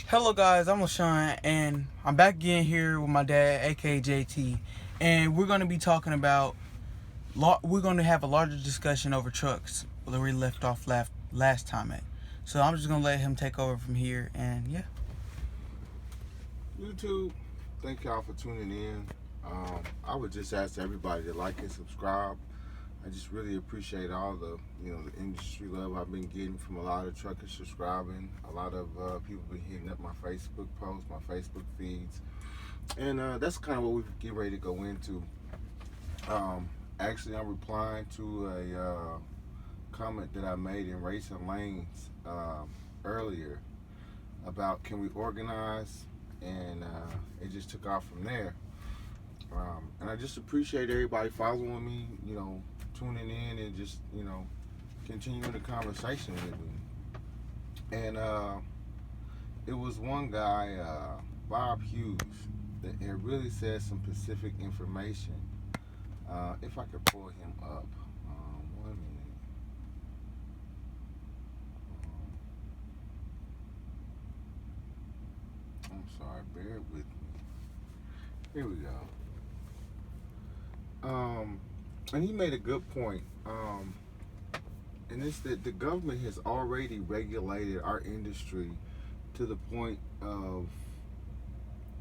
Hello guys, I'm LaShawn and I'm back again here with my dad, aka J.A.T. And we're going to be talking about, we're going to have a larger discussion over trucks where we left off last time at. So I'm just going to let him take over from here and yeah. YouTube, thank y'all for tuning in. I would just ask everybody to like and subscribe. I just really appreciate all the industry love I've been getting from a lot of truckers subscribing. A lot of people been hitting up my Facebook posts, my Facebook feeds, and that's kind of what we get ready to go into. Actually, I'm replying to a comment that I made in Racing Lanes earlier about can we organize, and it just took off from there. And I just appreciate everybody following me, tuning in and just, continuing the conversation with me. And it was one guy, Bob Hughes, that had really said some specific information. If I could pull him up, 1 minute. I'm sorry, bear with me. Here we go. And he made a good point. And it's that the government has already regulated our industry to the point of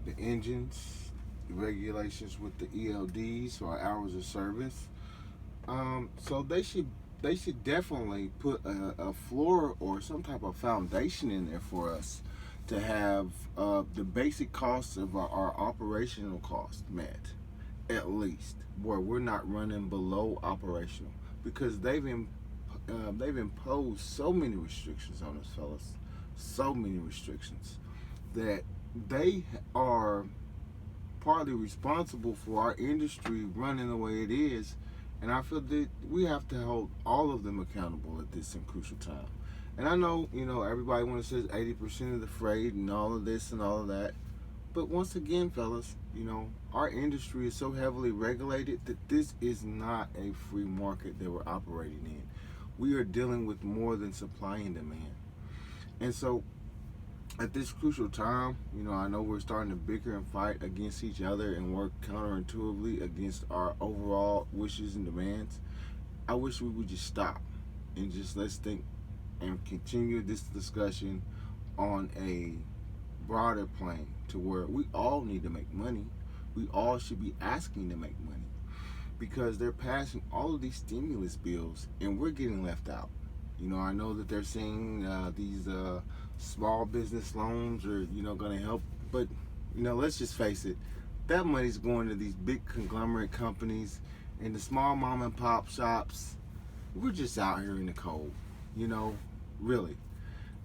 the engines, the regulations with the ELDs or hours of service. So they should definitely put a floor or some type of foundation in there for us to have the basic costs of our operational costs met, at least, where we're not running below operational, because they've imposed so many restrictions on us, fellas, so many restrictions that they are partly responsible for our industry running the way it is. And I feel that we have to hold all of them accountable at this crucial time. And I know, everybody wants to say 80% of the freight and all of this and all of that. But once again, fellas, our industry is so heavily regulated that this is not a free market that we're operating in. We are dealing with more than supply and demand. And so at this crucial time, I know we're starting to bicker and fight against each other and work counterintuitively against our overall wishes and demands. I wish we would just stop and just let's think and continue this discussion on a broader plane to where we all need to make money. We all should be asking to make money because they're passing all of these stimulus bills and we're getting left out. I know that they're saying these small business loans are, going to help, but, let's just face it, that money's going to these big conglomerate companies and the small mom and pop shops. We're just out here in the cold, really.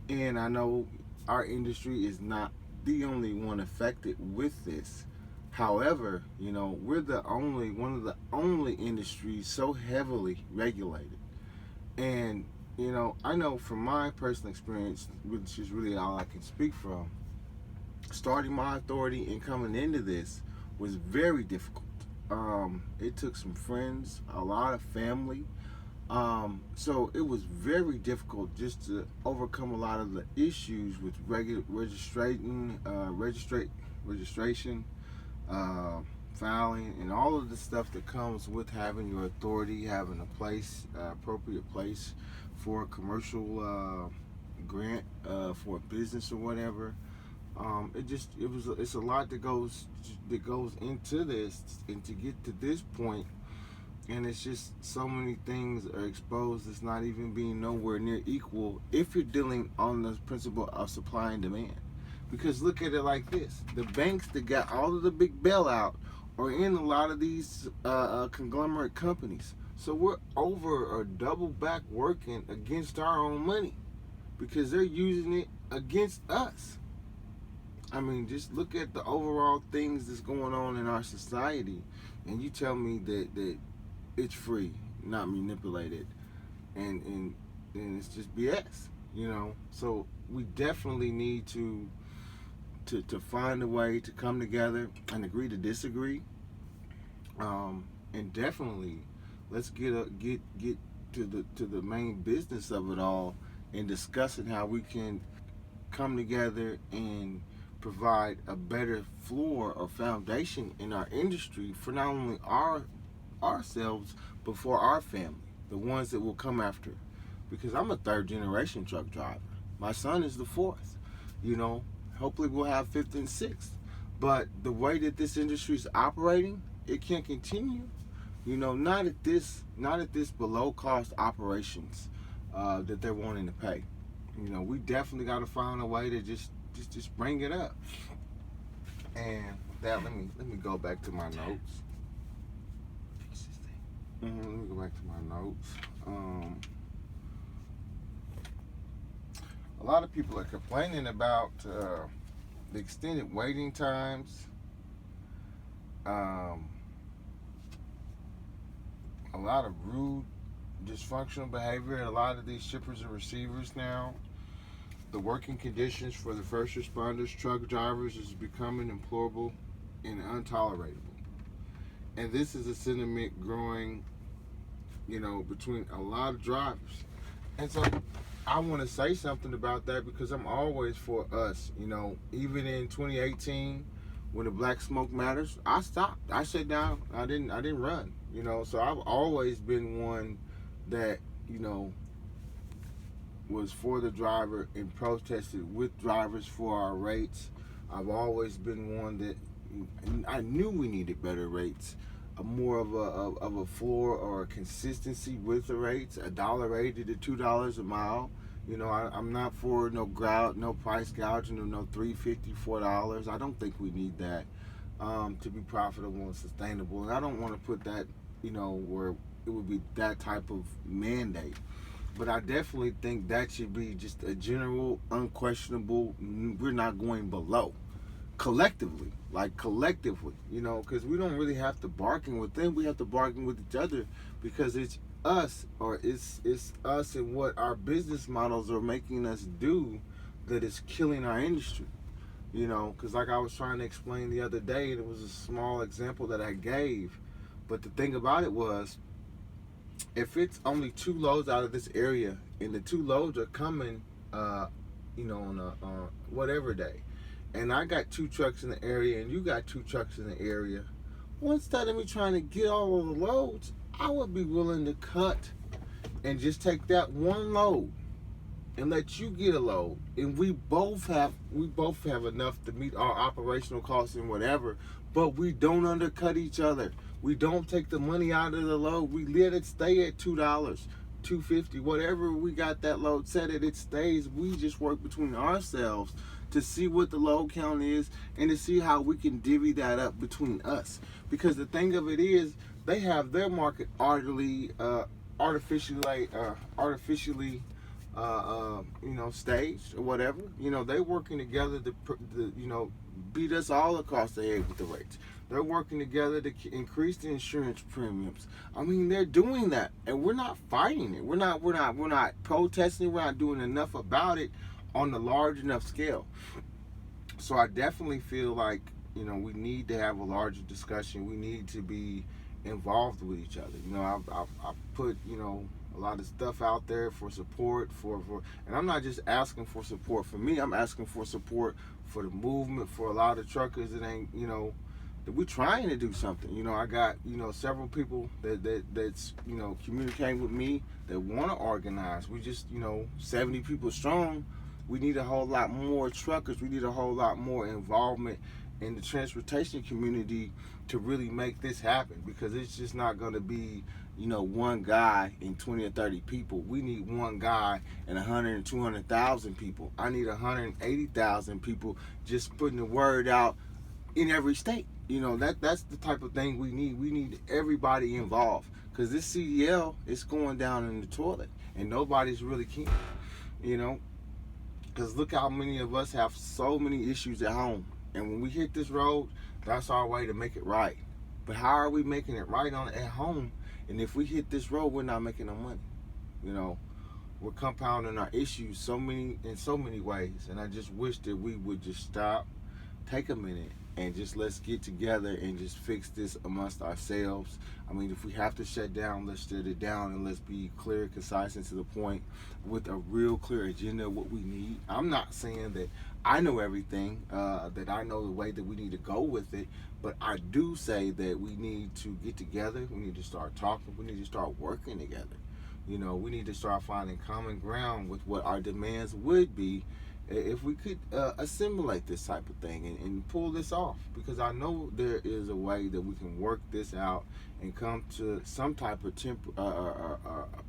And I know our industry is not the only one affected with this. However, we're one of the only industries so heavily regulated. And, I know from my personal experience, which is really all I can speak from, starting my authority and coming into this was very difficult. It took some friends, a lot of family. So it was very difficult just to overcome a lot of the issues with registration, filing, and all of the stuff that comes with having your authority, having a place, appropriate place for a commercial grant for a business or whatever. It's a lot that goes into this, and to get to this point, and it's just so many things are exposed that's not even being nowhere near equal if you're dealing on the principle of supply and demand. Because look at it like this: the banks that got all of the big bailout are in a lot of these conglomerate companies. So we're over or double back working against our own money because they're using it against us. I mean, just look at the overall things that's going on in our society, and you tell me that it's free, not manipulated, and it's just BS, So we definitely need to find a way to come together and agree to disagree, and definitely let's get to the main business of it all and discussing how we can come together and provide a better floor or foundation in our industry for not only ourselves but for our family, the ones that will come after. Because I'm a third generation truck driver. My son is the fourth. You know, hopefully we'll have fifth and sixth. But the way that this industry is operating, it can't continue. You know, not at this below cost operations that they're wanting to pay. You know, we definitely got to find a way to just bring it up. And that let me go back to my notes. Let me go back to my notes. A lot of people are complaining about the extended waiting times. A lot of rude, dysfunctional behavior at a lot of these shippers and receivers now. The working conditions for the first responders, truck drivers, is becoming implorable and intolerable. And this is a sentiment growing, you know, between a lot of drivers. And so I want to say something about that because I'm always for us. You know, even in 2018, when the Black Smoke Matters, I stopped. I sat down. I didn't run. You know, so I've always been one that, you know, was for the driver and protested with drivers for our rates. I've always been one that I knew we needed better rates, more of a floor or a consistency with the rates, $1.80 to $2 a mile. You know, I'm not for no price gouging of no $3.50, $4. I don't think we need that to be profitable and sustainable. And I don't want to put that, you know, where it would be that type of mandate. But I definitely think that should be just a general, unquestionable, we're not going below. Collectively, you know, because we don't really have to bargain with them. We have to bargain with each other because it's us, or it's us and what our business models are making us do that is killing our industry. You know, because like I was trying to explain the other day, and it was a small example that I gave. But the thing about it was, if it's only 2 loads out of this area, and the 2 loads are coming, you know, on a whatever day, and I got 2 trucks in the area, and you got 2 trucks in the area, well, instead of me trying to get all of the loads, I would be willing to cut and just take that 1 load and let you get a load, and we both have enough to meet our operational costs and whatever, but we don't undercut each other. We don't take the money out of the load. We let it stay at $2, $2.50, whatever we got that load set at, it stays. We just work between ourselves to see what the load count is and to see how we can divvy that up between us. Because the thing of it is, they have their market artificially, you know, staged or whatever. You know, they're working together to you know, beat us all across the head with the rates. They're working together to increase the insurance premiums. I mean, they're doing that, and we're not fighting it. We're not protesting. We're not doing enough about it on the large enough scale. So I definitely feel like, you know, we need to have a larger discussion. We need to be involved with each other. You know, I've put, you know, a lot of stuff out there for support and I'm not just asking for support for me. I'm asking for support for the movement, for a lot of truckers that ain't, you know, that we're trying to do something. You know, I got, you know, several people that's, you know, communicating with me that want to organize. We just, you know, 70 people strong. We need a whole lot more truckers. We need a whole lot more involvement in the transportation community to really make this happen, because it's just not going to be, you know, one guy and 20 or 30 people. We need one guy and 100 and 200,000 people. I need 180,000 people just putting the word out in every state. You know, that's the type of thing we need. We need everybody involved, because this CDL is going down in the toilet and nobody's really keen, you know, because look how many of us have so many issues at home, and when we hit this road, that's our way to make it right. But how are we making it right at home? And if we hit this road, we're not making no money. You know, we're compounding our issues in so many ways. And I just wish that we would just stop. take a minute and just let's get together and just fix this amongst ourselves. I mean, if we have to shut down, let's shut it down, and let's be clear, concise, and to the point with a real clear agenda of what we need. I'm not saying that I know everything, that I know the way that we need to go with it, but I do say that we need to get together. We need to start talking. We need to start working together. You know, we need to start finding common ground with what our demands would be if we could assimilate this type of thing and pull this off, because I know there is a way that we can work this out and come to some type of a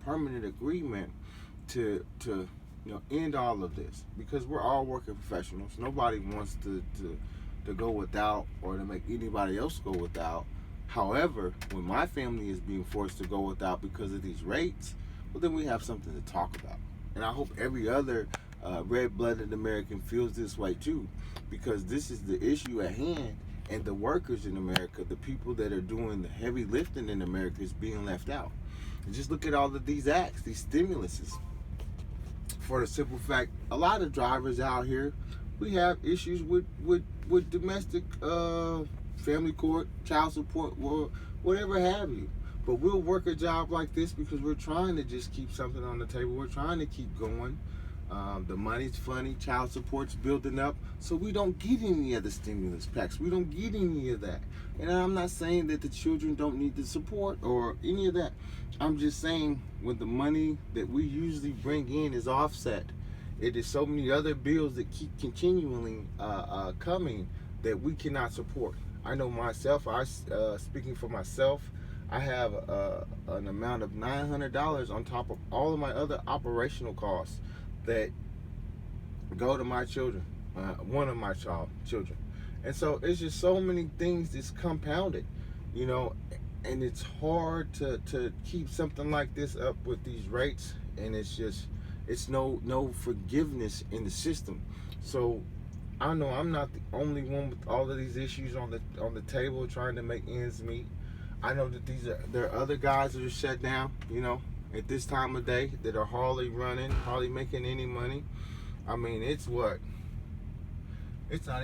permanent agreement to end all of this, because we're all working professionals. Nobody wants to go without or to make anybody else go without. However, when my family is being forced to go without because of these rates, well, then we have something to talk about. And I hope every other red-blooded American feels this way too, because this is the issue at hand, and the workers in America, the people that are doing the heavy lifting in America, is being left out. And just look at all of these acts, these stimuluses. For the simple fact, a lot of drivers out here, we have issues with domestic family court, child support, whatever have you. But we'll work a job like this because we're trying to just keep something on the table. We're trying to keep going. The money's funny, child support's building up, so we don't get any of the stimulus packs. We don't get any of that. And I'm not saying that the children don't need the support or any of that. I'm just saying, when the money that we usually bring in is offset, it is so many other bills that keep continually coming that we cannot support. I know myself, speaking for myself, I have an amount of $900 on top of all of my other operational costs that go to my children, one of my children. And so it's just so many things that's compounded, and it's hard to keep something like this up with these rates, and it's no forgiveness in the system. So I know I'm not the only one with all of these issues on the table trying to make ends meet. I know that there are other guys that are shut down, at this time of day, that are hardly making any money. I mean, it's not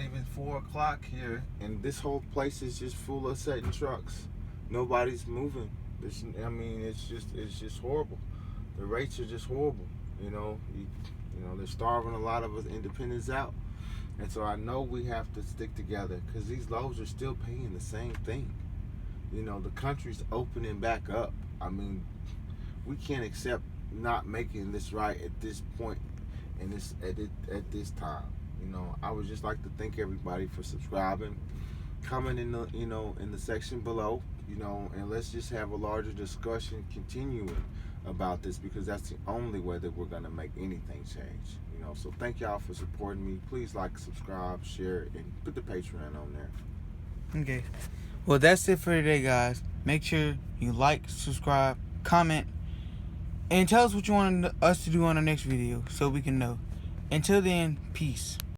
even 4 o'clock here, and this whole place is just full of sitting trucks. Nobody's moving. It's just horrible. The rates are just horrible. They're starving a lot of us independents out. And so I know we have to stick together, because these loaves are still paying the same thing. The country's opening back up. I mean, we can't accept not making this right at this point and at this time. I would just like to thank everybody for subscribing, comment in the section below, and let's just have a larger discussion continuing about this, because that's the only way that we're gonna make anything change. So thank y'all for supporting me. Please like, subscribe, share, and put the Patreon on there. Okay. Well, that's it for today, guys. Make sure you like, subscribe, comment, and tell us what you want us to do on the next video so we can know. Until then, peace.